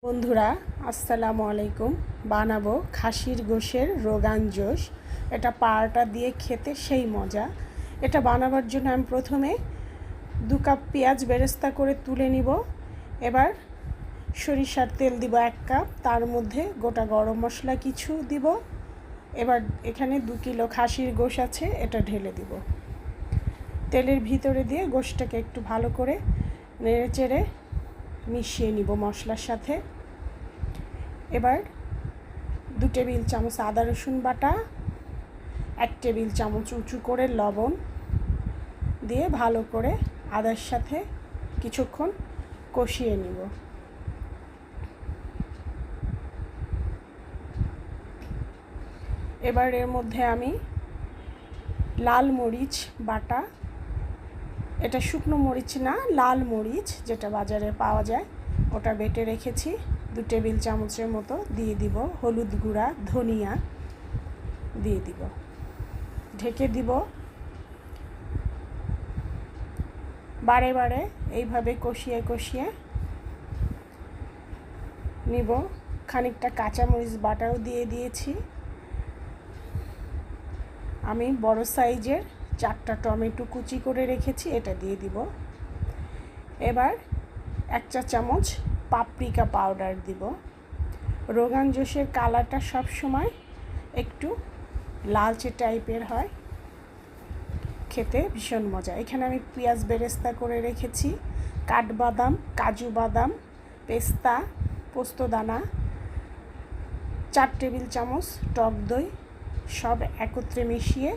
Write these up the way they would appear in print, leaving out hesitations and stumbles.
বন্ধুরা আসসালামু আলাইকুম। বানাবো খাসির গোশের রোগান জোশ। এটা পাড়াটা দিয়ে খেতে সেই মজা। এটা বানাবার জন্য আমি প্রথমে 2 কাপ পেঁয়াজ বেরেস্তা করে তুলে নিব। এবার সরিষার তেল দিব 1 কাপ, তার মধ্যে গোটা গরম মশলা কিছু দিব। এবার এখানে 2 কিলো খাসির গোশ আছে, এটা ঢেলে দিব। তেলের ভিতরে দিয়ে গোশটাকে একটু ভালো করে নেড়েচেড়ে মিশিয়ে নিব মশলার সাথে। এবার 2 টেবিল চামচ আদা রসুন বাটা, 1 টেবিল চামচ উঁচু করে লবণ দিয়ে ভালো করে আদার সাথে কিছুক্ষণ কষিয়ে নিব। এবার এর মধ্যে আমি লাল মরিচ বাটা, এটা শুকনো মরিচ না, লাল মরিচ যেটা বাজারে পাওয়া যায়, ওটা বেটে রেখেছি 2 টেবিল চামচের মতো দিয়ে দিব। হলুদ গুঁড়া, ধনিয়া দিয়ে দিব, ঢেকে দিব। বারে বারে এইভাবে কষিয়ে কষিয়ে নিব। খানিকটা কাঁচামরিচ বাটাও দিয়ে দিয়েছি। আমি বড় সাইজের 4টা টমেটো কুচি করে রেখেছি, এটা দিয়ে দিব। এবার 1 চা চামচ পাপরিকা পাউডার দিব। রোগান জোশের কালারটা সব সময় একটু লালচে টাইপের হয়, খেতে ভীষণ মজা। এখানে আমি পেঁয়াজ বেরেস্তা করে রেখেছি, কাঠবাদাম, কাজু বাদাম, পেস্তা, পোস্তদানা, 4 টেবিল চামচ টক দই, সব একত্রে মিশিয়ে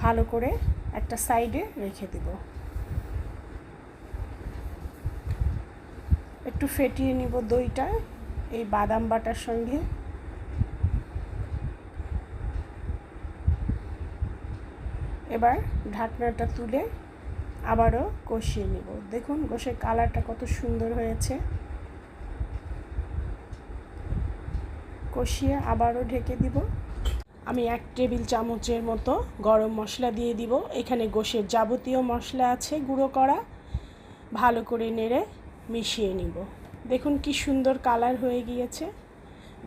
ভালো করে একটা সাইডে রেখে দিব। একটু ফেটিয়ে নিব দইটা এই বাদাম বাটার সঙ্গে। এবার ঢাকনাটা তুলে আবারও কষিয়ে নিব। দেখুন গোশের কালারটা কত সুন্দর হয়েছে। কষিয়ে আবারও ঢেকে দিব। আমি 1 টেবিল চামচের মতো গরম মশলা দিয়ে দিব। এখানে গোশের যাবতীয় মশলা আছে গুঁড়ো করা। ভালো করে নেড়ে মিশিয়ে নিব। দেখুন কি সুন্দর কালার হয়ে গিয়েছে,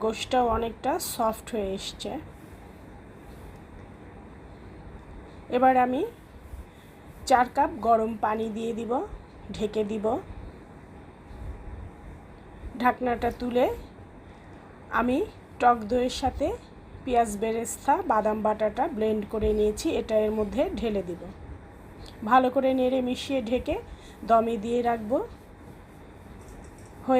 গোশটাও অনেকটা সফট হয়ে এসছে। এবার আমি 4 কাপ গরম পানি দিয়ে দিব, ঢেকে দিব। ঢাকনাটা তুলে আমি টক দইয়ের সাথে পেঁয়াজ বেরেস্তা, বাদাম বাটাটা ব্লেন্ড করে নিয়েছি, এটা এর মধ্যে ঢেলে দিব। ভালো করে নেড়ে মিশিয়ে ঢেকে দমে দিয়ে রাখবো